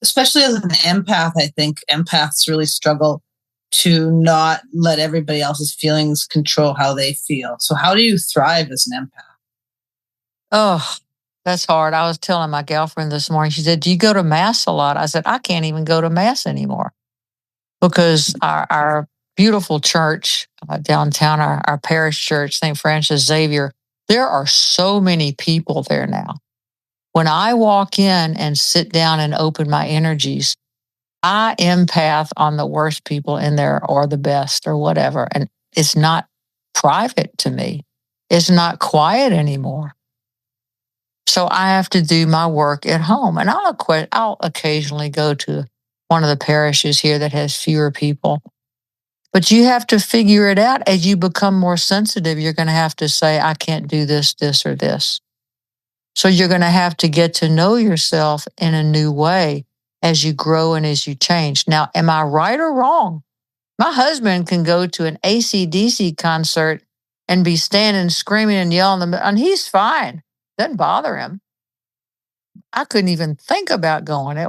Especially as an empath, I think empaths really struggle to not let everybody else's feelings control how they feel. So, how do you thrive as an empath? Oh, that's hard. I was telling my girlfriend this morning, she said, "Do you go to mass a lot?" I said, "I can't even go to mass anymore because our beautiful church downtown, our parish church, St. Francis Xavier, there are so many people there now. When I walk in and sit down and open my energies, I empath on the worst people in there or the best or whatever. And it's not private to me, it's not quiet anymore. So I have to do my work at home. And I'll occasionally go to one of the parishes here that has fewer people. But you have to figure it out as you become more sensitive. You're going to have to say, I can't do this, this, or this. So you're going to have to get to know yourself in a new way as you grow and as you change. Now, am I right or wrong? My husband can go to an AC/DC concert and be standing screaming and yelling, and he's fine. Doesn't bother him. I couldn't even think about going. I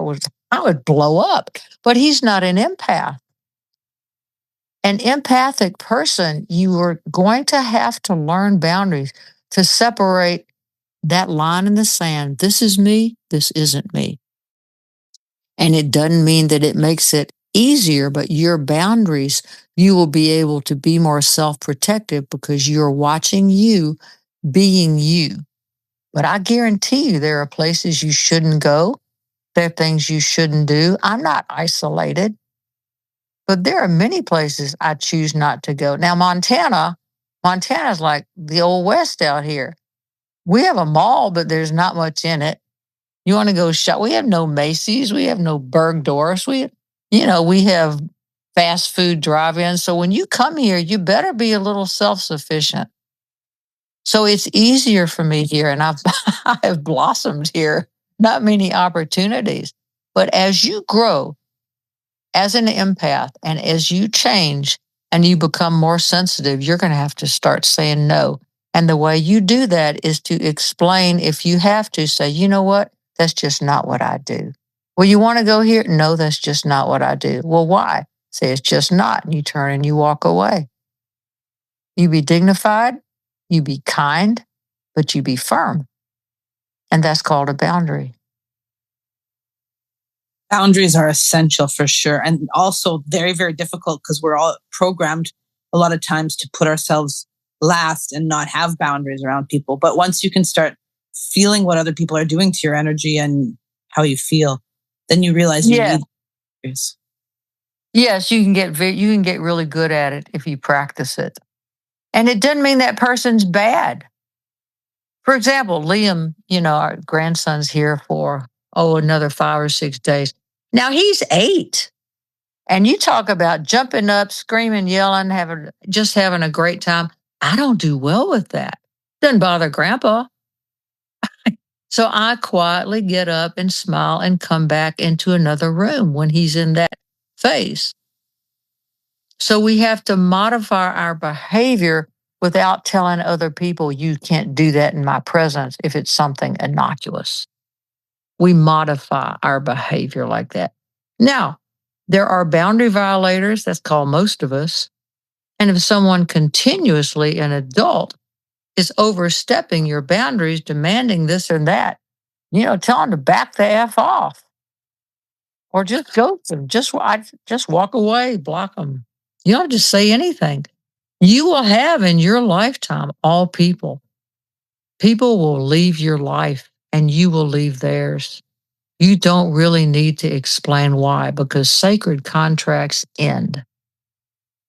would blow up. But he's not an empath. An empathic person, you are going to have to learn boundaries to separate that line in the sand. This is me, this isn't me. And it doesn't mean that it makes it easier, but your boundaries, you will be able to be more self protective because you're watching you being you. But I guarantee you, there are places you shouldn't go. There are things you shouldn't do. I'm not isolated, but there are many places I choose not to go. Now, Montana's like the old West out here. We have a mall, but there's not much in it. You want to go shop? We have no Macy's. We have no Bergdorf's. We have fast food drive-ins. So when you come here, you better be a little self-sufficient. So it's easier for me here, and I have blossomed here. Not many opportunities, but as you grow as an empath and as you change and you become more sensitive, you're going to have to start saying no. And the way you do that is to explain, if you have to, say, you know what? That's just not what I do. Well, you want to go here? No, that's just not what I do. Well, why? Say it's just not. And you turn and you walk away. You be dignified, you be kind, but you be firm. And that's called a boundary. Boundaries are essential for sure. And also very, very difficult because we're all programmed a lot of times to put ourselves last and not have boundaries around people. But once you can start feeling what other people are doing to your energy and how you feel, then you realize you Yeah. need boundaries. Yes, you can get really good at it if you practice it. And it doesn't mean that person's bad. For example, Liam, our grandson's here for another 5 or 6 days. Now he's 8. And you talk about jumping up, screaming, yelling, having a great time. I don't do well with that. Doesn't bother grandpa. So I quietly get up and smile and come back into another room when he's in that phase. So we have to modify our behavior without telling other people, you can't do that in my presence if it's something innocuous. We modify our behavior like that. Now, there are boundary violators, that's called most of us. And if someone continuously, an adult, is overstepping your boundaries, demanding this or that, tell them to back the F off or just ghost them. Just walk away, block them. You don't have to say anything. You will have in your lifetime all people. People will leave your life and you will leave theirs. You don't really need to explain why because sacred contracts end.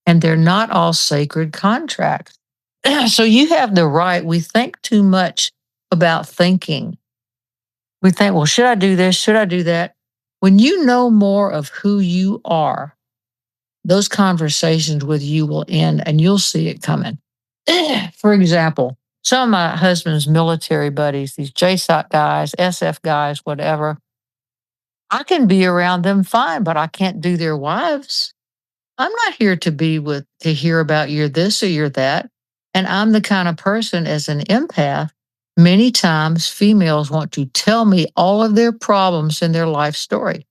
And they're not all sacred contracts. So you have the right. We think too much about thinking. We think, well, should I do this? Should I do that? When you know more of who you are, those conversations with you will end and you'll see it coming. For example, some of my husband's military buddies, these JSOC guys, SF guys, whatever, I can be around them fine, but I can't do their wives. I'm not here to hear about you're this or you're that. And I'm the kind of person as an empath, many times females want to tell me all of their problems in their life story.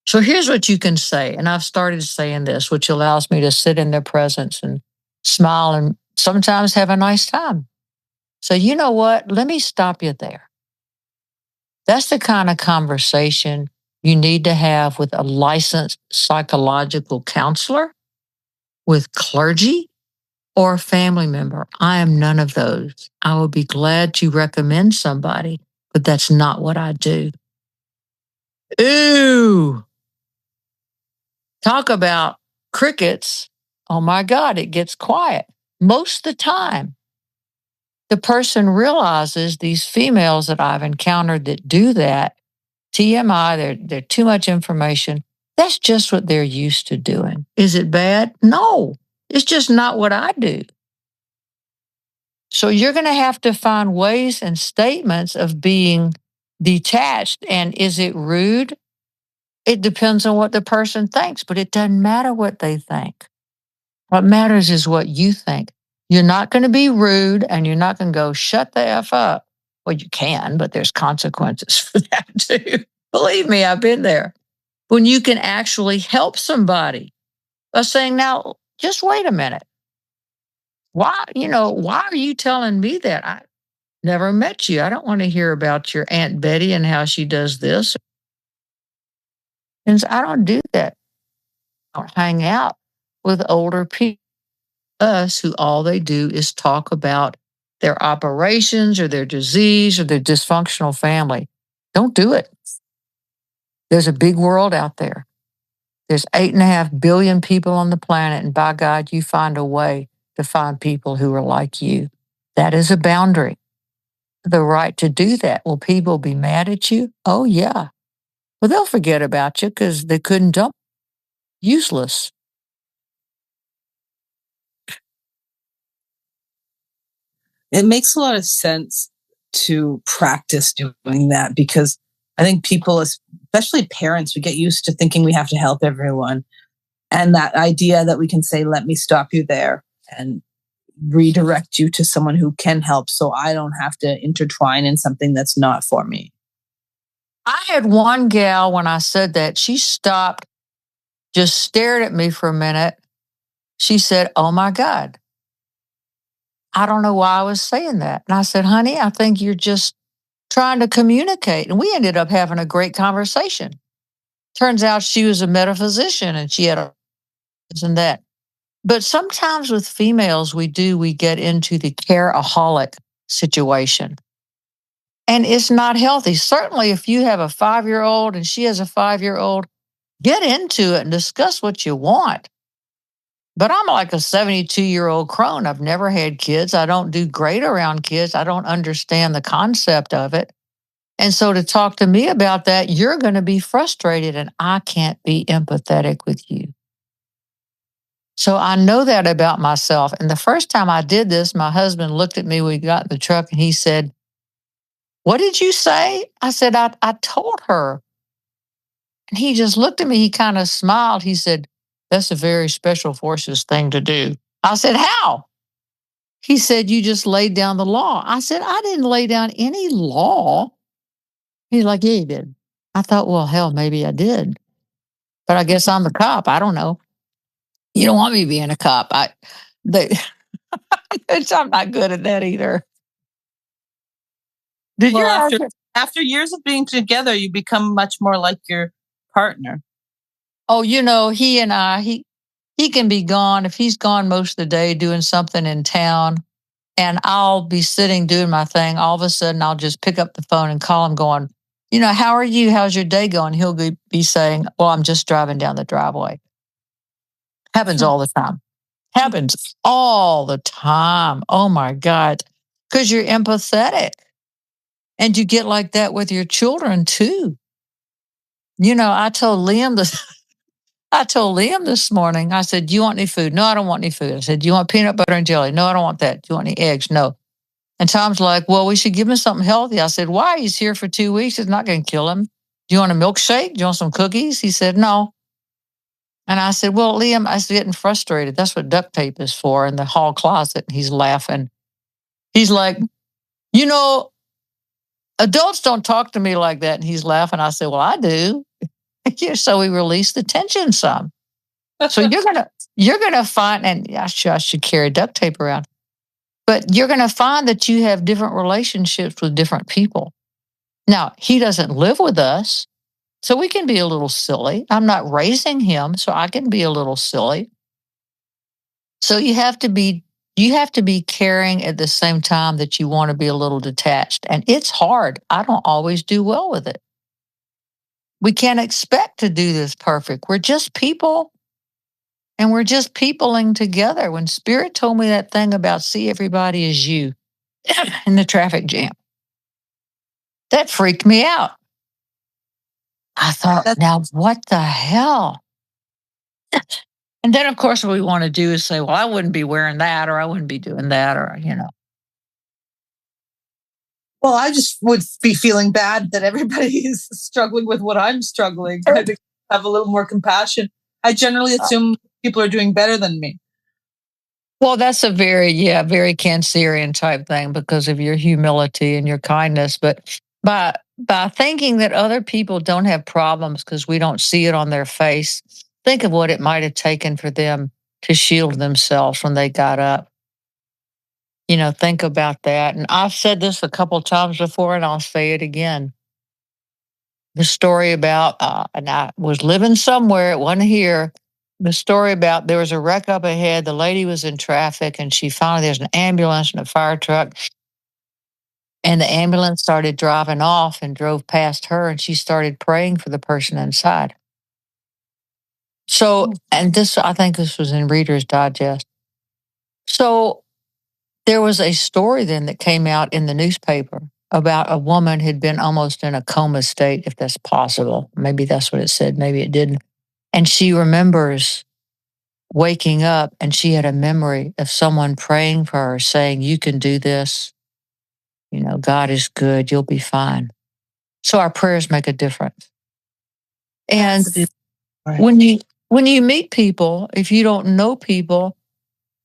So here's what you can say. And I've started saying this, which allows me to sit in their presence and smile and sometimes have a nice time. So, you know what? Let me stop you there. That's the kind of conversation you need to have with a licensed psychological counselor, with clergy, or a family member. I am none of those. I will be glad to recommend somebody, but that's not what I do. Ooh, talk about crickets. Oh my God, it gets quiet. Most of the time, the person realizes these females that I've encountered that do that, TMI, they're too much information. That's just what they're used to doing. Is it bad? No, it's just not what I do. So you're going to have to find ways and statements of being detached. And is it rude? It depends on what the person thinks, but it doesn't matter what they think. What matters is what you think. You're not going to be rude and you're not going to go, shut the F up. Well, you can, but there's consequences for that too. Believe me, I've been there. When you can actually help somebody by saying, now, just wait a minute. Why are you telling me that? I never met you. I don't want to hear about your Aunt Betty and how she does this. And I don't do that. I don't hang out with older people, us who all they do is talk about their operations or their disease or their dysfunctional family. Don't do it. There's a big world out there. There's 8.5 billion people on the planet, and by God, you find a way to find people who are like you. That is a boundary. The right to do that. Will people be mad at you? Oh, yeah. Well, they'll forget about you because they couldn't dump. Useless. It makes a lot of sense to practice doing that because I think people, especially parents, we get used to thinking we have to help everyone. And that idea that we can say, let me stop you there and redirect you to someone who can help so I don't have to intertwine in something that's not for me. I had one gal when I said that, she stopped, just stared at me for a minute. She said, oh my God, I don't know why I was saying that. And I said, honey, I think you're just trying to communicate. And we ended up having a great conversation. Turns out she was a metaphysician and she had a this and that. But sometimes with females, we get into the careaholic situation. And it's not healthy. Certainly, if you have a 5-year-old and she has a 5-year-old, get into it and discuss what you want. But I'm like a 72-year-old crone. I've never had kids. I don't do great around kids. I don't understand the concept of it. And so to talk to me about that, you're going to be frustrated and I can't be empathetic with you. So I know that about myself. And the first time I did this, my husband looked at me, we got in the truck and he said, what did you say? I said, I told her. And he just looked at me. He kind of smiled. He said, that's a very special forces thing to do. I said, how? He said, you just laid down the law. I said, I didn't lay down any law. He's like, yeah, you did. I thought, well, hell, maybe I did. But I guess I'm a cop. I don't know. You don't want me being a cop. They, I'm not good at that either. Did Well, your after years of being together, you become much more like your partner. Oh, he and he can be gone. If he's gone most of the day doing something in town and I'll be sitting doing my thing, all of a sudden I'll just pick up the phone and call him going, how are you? How's your day going? He'll be saying, well, I'm just driving down the driveway. Happens all the time. Happens all the time. Oh my God. Because you're empathetic. And you get like that with your children too. I told Liam this. I told Liam this morning, I said, do you want any food? No, I don't want any food. I said, do you want peanut butter and jelly? No, I don't want that. Do you want any eggs? No. And Tom's like, well, we should give him something healthy. I said, why? He's here for 2 weeks. It's not going to kill him. Do you want a milkshake? Do you want some cookies? He said, no. And I said, well, Liam, I was getting frustrated. That's what duct tape is for in the hall closet. And he's laughing. He's like, adults don't talk to me like that. And he's laughing. I said, well, I do. Yeah, so we release the tension some. So you're gonna find, and I should carry duct tape around, but you're gonna find that you have different relationships with different people. Now, he doesn't live with us, so we can be a little silly. I'm not raising him, so I can be a little silly. So you have to be caring at the same time that you want to be a little detached. And it's hard. I don't always do well with it. We can't expect to do this perfect. We're just people, and we're just peopling together. When Spirit told me that thing about see everybody as you in the traffic jam, that freaked me out. I thought, That's now what the hell? And then, of course, what we want to do is say, well, I wouldn't be wearing that, or I wouldn't be doing that, or. well, I just would be feeling bad that everybody is struggling with what I'm struggling. I think have a little more compassion. I generally assume people are doing better than me. Well, that's a very Cancerian type thing because of your humility and your kindness. But by thinking that other people don't have problems because we don't see it on their face, think of what it might have taken for them to shield themselves when they got up. Think about that. And I've said this a couple times before, and I'll say it again. The story about, and I was living somewhere, it wasn't here. The story about there was a wreck up ahead. The lady was in traffic, and there's an ambulance and a fire truck. And the ambulance started driving off and drove past her, and she started praying for the person inside. So, and I think this was in Reader's Digest. So there was a story then that came out in the newspaper about a woman who'd been almost in a coma state, if that's possible. Maybe that's what it said, maybe it didn't. And she remembers waking up and she had a memory of someone praying for her, saying, you can do this. God is good. You'll be fine. So our prayers make a difference. And Right. when you meet people, if you don't know people,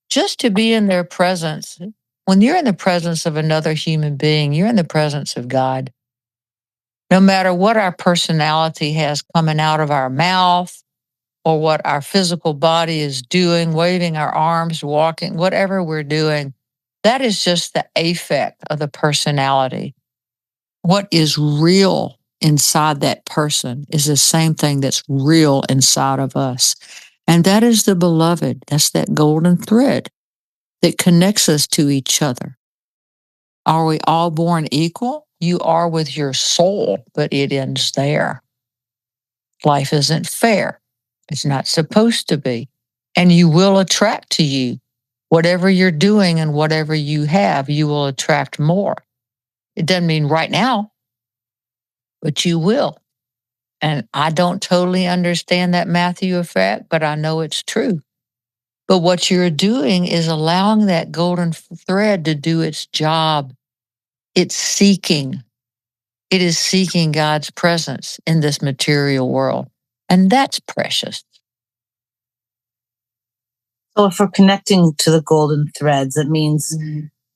just to be in their presence, when you're in the presence of another human being, you're in the presence of God. No matter what our personality has coming out of our mouth or what our physical body is doing, waving our arms, walking, whatever we're doing, that is just the affect of the personality. What is real inside that person is the same thing that's real inside of us. And that is the beloved. That's that golden thread that connects us to each other. Are we all born equal? You are with your soul, but it ends there. Life isn't fair. It's not supposed to be. And you will attract to you whatever you're doing and whatever you have, you will attract more. It doesn't mean right now, but you will. And I don't totally understand that Matthew effect, but I know it's true. But what you're doing is allowing that golden thread to do its job. It's seeking. It is seeking God's presence in this material world. And that's precious. So if we're connecting to the golden threads, it means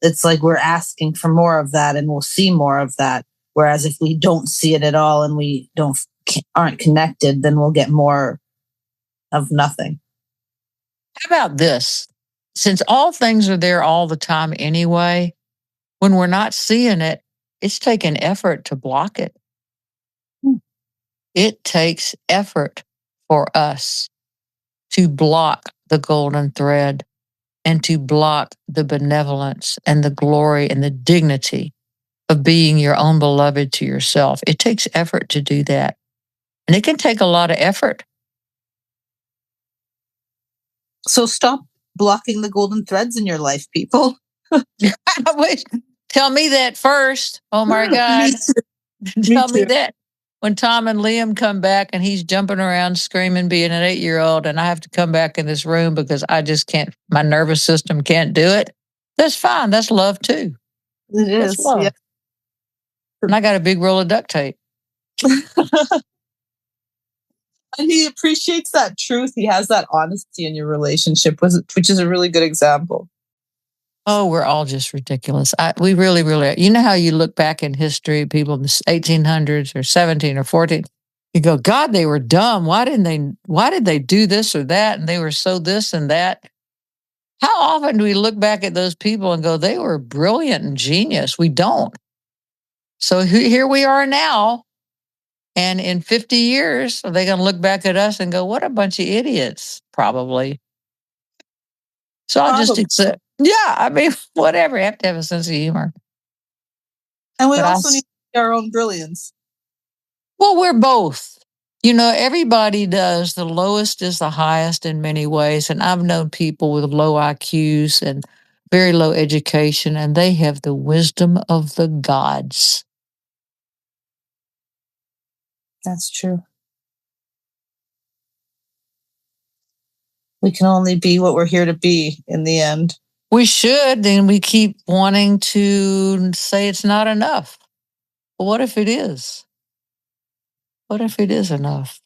it's like we're asking for more of that and we'll see more of that. Whereas if we don't see it at all and we aren't connected, then we'll get more of nothing. How about this? Since all things are there all the time anyway, when we're not seeing it, it's taking effort to block it. It takes effort for us to block the golden thread and to block the benevolence and the glory and the dignity of being your own beloved to yourself. It takes effort to do that. And it can take a lot of effort. So stop blocking the golden threads in your life, people. Wait, tell me that first. Oh my God. Tell me that. When Tom and Liam come back and he's jumping around screaming, being an 8-year-old, and I have to come back in this room because I just can't, my nervous system can't do it. That's fine. That's love too. It is. That's love. Yeah. And I got a big roll of duct tape. And he appreciates that truth. He has that honesty in your relationship, which is a really good example. Oh, we're all just ridiculous. We really, really, you know how you look back in history, people in the 1800s or 17 or 14, You go, God, they were dumb. Why did they do this or that? And they were so this and that. How often do we look back at those people and go, they were brilliant and genius? We don't. So here we are now. And in 50 years, are they going to look back at us and go, what a bunch of idiots? Probably. So I'll just Probably. accept. Yeah, I mean, whatever. I have to have a sense of humor. And we But also need to see our own brilliance. well, we're both. You know, everybody does. The lowest is the highest in many ways. And I've known people with low IQs and very low education, and they have the wisdom of the gods. That's true. We can only be what we're here to be in the end. We should, and we keep wanting to say it's not enough. But what if it is? What if it is enough?